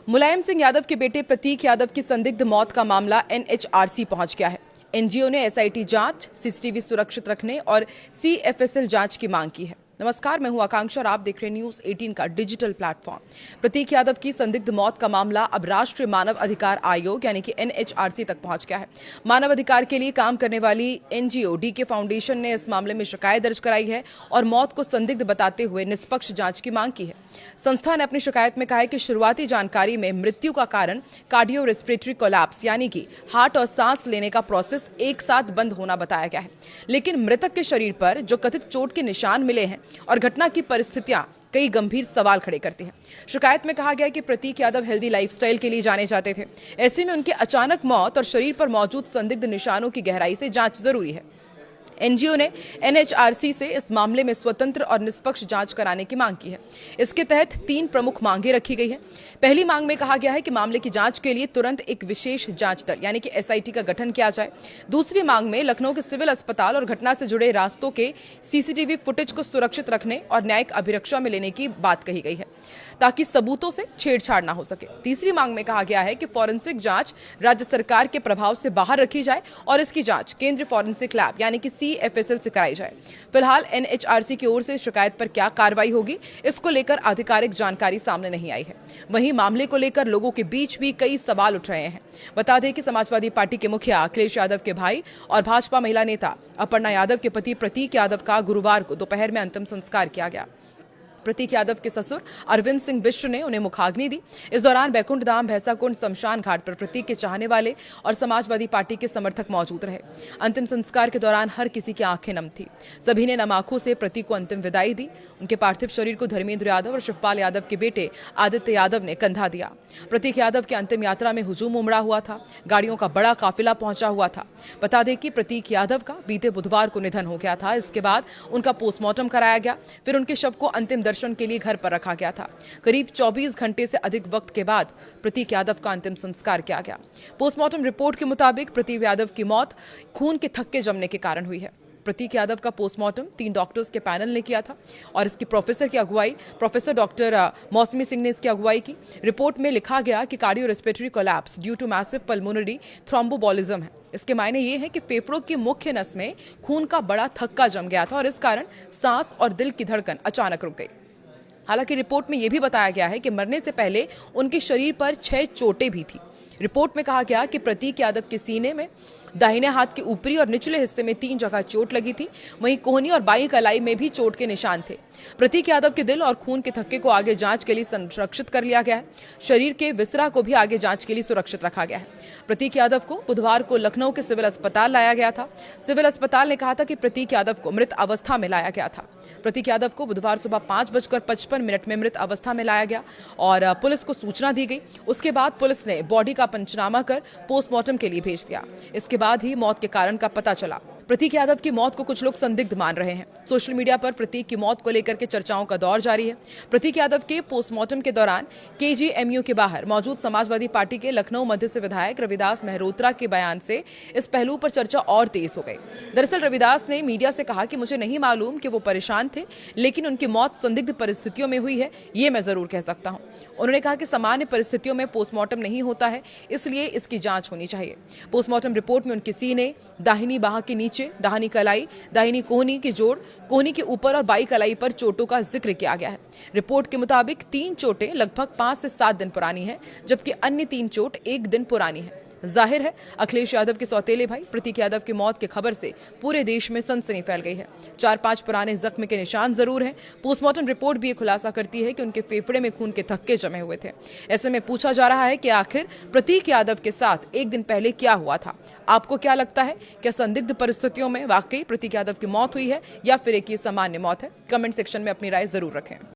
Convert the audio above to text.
मुलायम सिंह यादव के बेटे प्रतीक यादव की संदिग्ध मौत का मामला एनएचआरसी पहुंच गया है। एनजीओ ने एसआईटी जांच, सीसीटीवी सुरक्षित रखने और सीएफएसएल जांच की मांग की है। नमस्कार, मैं हूं आकांक्षा और आप देख रहे हैं न्यूज 18 का डिजिटल प्लेटफॉर्म। प्रतीक यादव की संदिग्ध मौत का मामला अब राष्ट्रीय मानव अधिकार आयोग यानी कि एनएचआरसी तक पहुंच गया है। मानव अधिकार के लिए काम करने वाली एनजीओ डीके फाउंडेशन ने इस मामले में शिकायत दर्ज कराई है और मौत को संदिग्ध बताते हुए निष्पक्ष जांच की मांग की है। संस्था ने अपनी शिकायत में कहा है कि शुरुआती जानकारी में मृत्यु का कारण कार्डियो रेस्पिरेटरी कोलैप्स यानी कि हार्ट और सांस लेने का प्रोसेस एक साथ बंद होना बताया गया है, लेकिन मृतक के शरीर पर जो कथित चोट के निशान मिले हैं और घटना की परिस्थितियां कई गंभीर सवाल खड़े करती हैं। शिकायत में कहा गया है कि प्रतीक यादव हेल्दी लाइफस्टाइल के लिए जाने जाते थे। ऐसे में उनकी अचानक मौत और शरीर पर मौजूद संदिग्ध निशानों की गहराई से जांच जरूरी है। एनजीओ ने एनएचआरसी से इस मामले में स्वतंत्र और निष्पक्ष जांच कराने की मांग की है। इसके तहत 3 प्रमुख मांगे रखी गई हैं। पहली मांग में कहा गया है कि मामले की जांच के लिए तुरंत एक विशेष जांच दल यानी कि एसआईटी का गठन किया जाए। दूसरी मांग में लखनऊ के सिविल अस्पताल और घटना से जुड़े रास्तों के सीसीटीवी फुटेज को सुरक्षित रखने और न्यायिक अभिरक्षा में लेने की बात कही गई है, ताकि सबूतों से छेड़छाड़ न हो सके। तीसरी मांग में कहा गया है कि फॉरेंसिक जांच राज्य सरकार के प्रभाव से बाहर रखी जाए और इसकी जांच केंद्रीय फॉरेंसिक लैब यानी कि सीएफएसएल से कराई जाए। फिलहाल एनएचआरसी की ओर से शिकायत पर क्या कार्रवाई होगी, इसको लेकर आधिकारिक जानकारी सामने नहीं आई है। वहीं मामले को लेकर लोगों के बीच भी कई सवाल उठ रहे हैं। बता दें कि समाजवादी पार्टी के मुखिया अखिलेश यादव के भाई और भाजपा महिला नेता अपर्णा यादव के पति प्रतीक यादव का गुरुवार को दोपहर में अंतिम संस्कार किया गया। प्रतीक यादव के ससुर अरविंद सिंह बिष्ट ने उन्हें मुखाग्नि दी। इस दौरान बैकुंठ धाम भैंसाकुंड शमशान घाट पर प्रतीक के चाहने वाले और समाजवादी पार्टी के समर्थक मौजूद रहे। अंतिम संस्कार के दौरान हर किसी की आंखें नम थी। सभी ने नम आंखों से प्रतीक को अंतिम विदाई दी। उनके पार्थिव शरीर को धर्मेंद्र यादव और शिवपाल यादव के बेटे आदित्य यादव ने कंधा दिया। प्रतीक यादव की अंतिम यात्रा में हुजूम उमड़ा हुआ था। गाड़ियों का बड़ा काफिला पहुंचा हुआ था। बता दें कि प्रतीक यादव का बीते बुधवार को निधन हो गया था। इसके बाद उनका पोस्टमार्टम कराया गया, फिर उनके शव को अंतिम दर्शन के लिए घर पर रखा गया था। करीब 24 घंटे से अधिक वक्त के बाद प्रतीक यादव का अंतिम संस्कार किया गया। पोस्टमार्टम रिपोर्ट के मुताबिक प्रतीक यादव की मौत खून के थक्के जमने के कारण हुई है। प्रतीक यादव का पोस्टमार्टम 3 डॉक्टर्स के पैनल ने किया था और इसकी प्रोफेसर डॉक्टर मौसमी सिंह ने इसकी अगुवाई की। रिपोर्ट में लिखा गया कि cardio respiratory collapse due to massive pulmonary thromboembolism है। इसके मायने ये है कि फेफड़ों की मुख्य नस में खून का बड़ा थक्का जम गया था और इस कारण सांस और दिल की धड़कन अचानक रुक गई। हालांकि रिपोर्ट में यह भी बताया गया है कि मरने से पहले उनके शरीर पर 6 चोटें भी थी। रिपोर्ट में कहा गया कि प्रतीक यादव के सीने में, दाहिने हाथ के ऊपरी और निचले हिस्से में 3 जगह चोट लगी थी। वहीं कोहनी और बाई कलाई में भी चोट के निशान थे। प्रतीक यादव के दिल और खून के थक्के को आगे जांच के लिए संरक्षित कर लिया गया है। शरीर के विसरा को भी आगे जांच के लिए सुरक्षित रखा गया है। प्रतीक यादव को बुधवार को लखनऊ के सिविल अस्पताल लाया गया था। सिविल अस्पताल ने कहा था कि प्रतीक यादव को मृत अवस्था में लाया गया था। प्रतीक यादव को बुधवार सुबह 5:55 में मृत अवस्था में लाया गया और पुलिस को सूचना दी गई। उसके बाद पुलिस ने बॉडी का पंचनामा कर पोस्टमार्टम के लिए भेज दिया। इसके बाद ही मौत के कारण का पता चला। प्रतीक यादव की मौत को कुछ लोग संदिग्ध मान रहे हैं। सोशल मीडिया पर प्रतीक की मौत को लेकर के चर्चाओं का दौर जारी है। प्रतीक यादव के पोस्टमार्टम के दौरान केजीएमयू के बाहर मौजूद समाजवादी पार्टी के लखनऊ मध्य से विधायक रविदास मेहरोत्रा के बयान से इस पहलू पर चर्चा और तेज हो गई। दरअसल रविदास ने मीडिया से कहा कि मुझे नहीं मालूम कि वो परेशान थे, लेकिन उनकी मौत संदिग्ध परिस्थितियों में हुई है, ये मैं जरूर कह सकता हूं। उन्होंने कहा कि सामान्य परिस्थितियों में पोस्टमार्टम नहीं होता है, इसलिए इसकी जांच होनी चाहिए। पोस्टमार्टम रिपोर्ट में उनके सीने, दाहिनी बाह के नीचे, दाहिनी कलाई, दाहिनी कोहनी की जोड़, कोहनी के ऊपर और बाई कलाई पर चोटों का जिक्र किया गया है। रिपोर्ट के मुताबिक 3 चोटें लगभग 5 से 7 दिन पुरानी हैं, जबकि अन्य 3 चोट 1 दिन पुरानी है। जाहिर है अखिलेश यादव के सौतेले भाई प्रतीक यादव की मौत की खबर से पूरे देश में सनसनी फैल गई है। 4-5 पुराने जख्म के निशान जरूर हैं। पोस्टमार्टम रिपोर्ट भी ये खुलासा करती है कि उनके फेफड़े में खून के थक्के जमे हुए थे। ऐसे में पूछा जा रहा है कि आखिर प्रतीक यादव के साथ 1 दिन पहले क्या हुआ था। आपको क्या लगता है, क्या संदिग्ध परिस्थितियों में वाकई प्रतीक यादव की मौत हुई है या फिर एक ये सामान्य मौत है? कमेंट सेक्शन में अपनी राय जरूर रखें।